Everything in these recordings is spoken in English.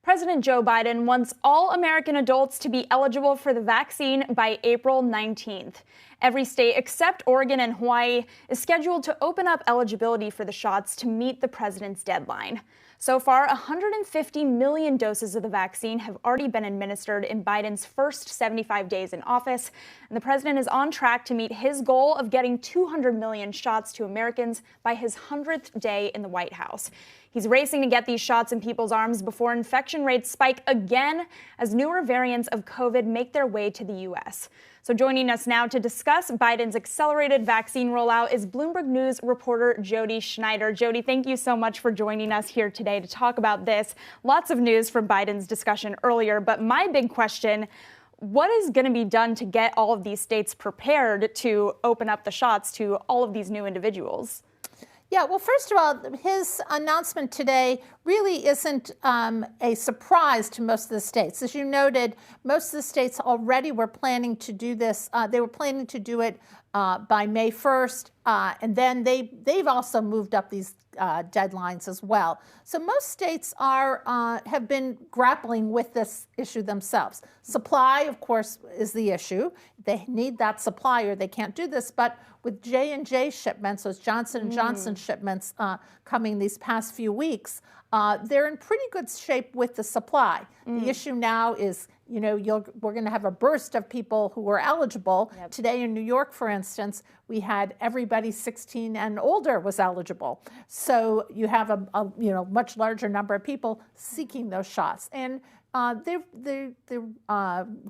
President Joe Biden wants all American adults to be eligible for the vaccine by April 19th. Every state except Oregon and Hawaii is scheduled to open up eligibility for the shots to meet the president's deadline. So far, 150 million doses of the vaccine have already been administered in Biden's first 75 days in office, and the president is on track to meet his goal of getting 200 million shots to Americans by his 100th day in the White House. He's racing to get these shots in people's arms before infection rates spike again as newer variants of COVID make their way to the U.S. So joining us now to discuss Biden's accelerated vaccine rollout is Bloomberg News reporter Jody Schneider. Jody, thank you so much for joining us here today to talk about this. Lots of news from Biden's discussion earlier, but my big question, what is going to be done to get all of these states prepared to open up the shots to all of these new individuals? Yeah, well, first of all, his announcement today really isn't a surprise to most of the states. As you noted, most of the states already were planning to do this. They were planning to do it by May 1st, and then they've also moved up these deadlines as well. So most states have been grappling with this issue themselves. Supply, of course, is the issue. They need that supply or they can't do this. But with J&J shipments, those Johnson & Johnson shipments coming these past few weeks, they're in pretty good shape with the supply. The issue now is, we're going to have a burst of people who are eligible. Yep. Today in New York, for instance, we had everybody 16 and older was eligible. So you have a much larger number of people seeking those shots. And the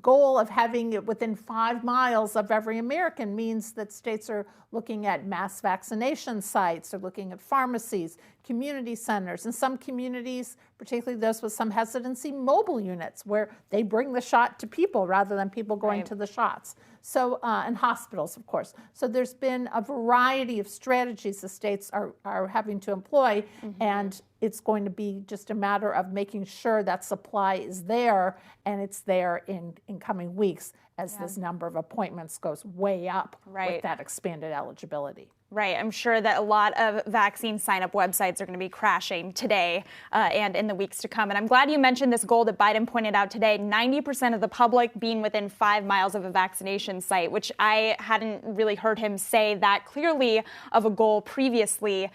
goal of having it within 5 miles of every American means that states are looking at mass vaccination sites, or looking at pharmacies, community centers, and some communities, particularly those with some hesitancy, mobile units where they bring the shot to people rather than people going to the shots. So, and hospitals, of course. So there's been a variety of strategies the states are having to employ, and it's going to be just a matter of making sure that supply is there, and it's there in coming weeks as this number of appointments goes way up with that expanded eligibility. Right. I'm sure that a lot of vaccine sign-up websites are going to be crashing today and in the weeks to come. And I'm glad you mentioned this goal that Biden pointed out today, 90% of the public being within 5 miles of a vaccination site, which I hadn't really heard him say that clearly of a goal previously.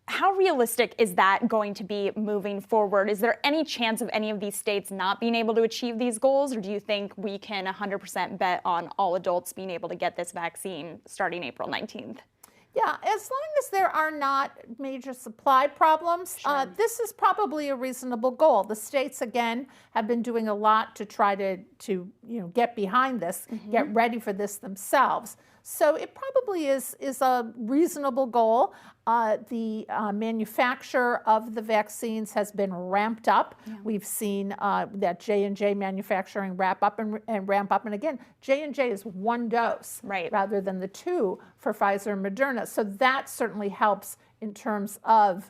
How realistic is that going to be moving forward? Is there any chance of any of these states not being able to achieve these goals? Or do you think we can 100% bet on all adults being able to get this vaccine starting April 19th? Yeah, as long as there are not major supply problems, this is probably a reasonable goal. The states, again, have been doing a lot to try to get behind this, get ready for this themselves. So it probably is a reasonable goal. The manufacture of the vaccines has been ramped up. Yeah. We've seen that J&J manufacturing ramp up. And again, J&J is 1 dose rather than the 2 for Pfizer and Moderna. So that certainly helps in terms of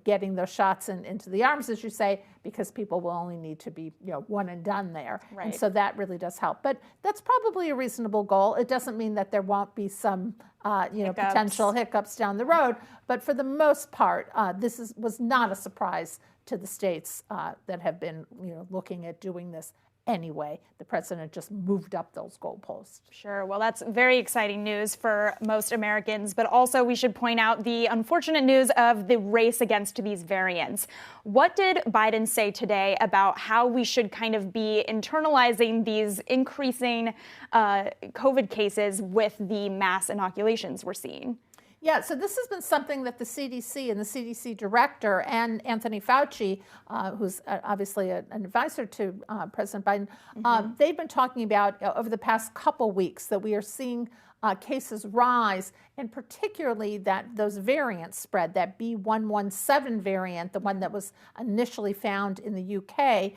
getting those shots into the arms, as you say, because people will only need to be, one and done there. Right. And so that really does help. But that's probably a reasonable goal. It doesn't mean that there won't be some, potential hiccups down the road. But for the most part, this was not a surprise to the states that have been, looking at doing this anyway. The president just moved up those goalposts. Sure. Well, that's very exciting news for most Americans, but also we should point out the unfortunate news of the race against these variants. What did Biden say today about how we should kind of be internalizing these increasing COVID cases with the mass inoculations we're seeing? Yeah, so this has been something that the CDC and the CDC director and Anthony Fauci, who's obviously an advisor to President Biden, they've been talking about over the past couple weeks that we are seeing cases rise, and particularly that those variants spread, that B.1.1.7 variant, the one that was initially found in the UK,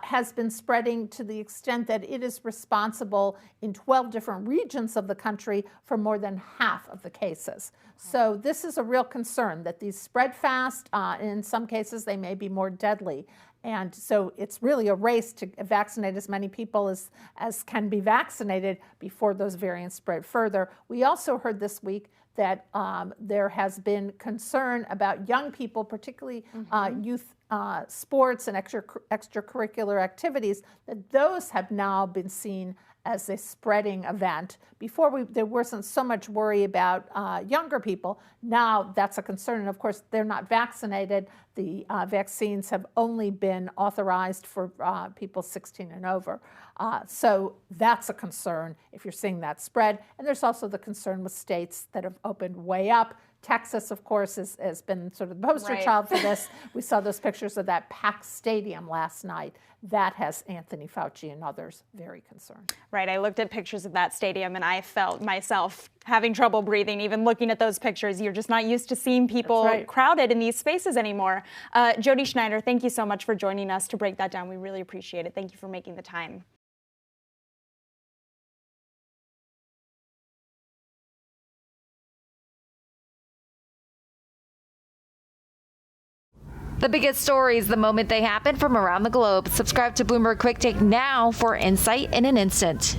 has been spreading to the extent that it is responsible in 12 different regions of the country for more than half of the cases. So this is a real concern that these spread fast. In some cases, they may be more deadly. And so it's really a race to vaccinate as many people as can be vaccinated before those variants spread further. We also heard this week that there has been concern about young people, particularly youth sports and extracurricular activities, that those have now been seen as a spreading event. Before there wasn't so much worry about younger people. Now that's a concern. And of course, they're not vaccinated. The vaccines have only been authorized for people 16 and over. So that's a concern if you're seeing that spread. And there's also the concern with states that have opened way up. Texas, of course, has been sort of the poster child for this. We saw those pictures of that packed stadium last night. That has Anthony Fauci and others very concerned. Right. I looked at pictures of that stadium and I felt myself having trouble breathing, even looking at those pictures. You're just not used to seeing people crowded in these spaces anymore. Jody Schneider, thank you so much for joining us to break that down. We really appreciate it. Thank you for making the time. The biggest stories the moment they happen from around the globe. Subscribe to Bloomberg Quick Take now for insight in an instant.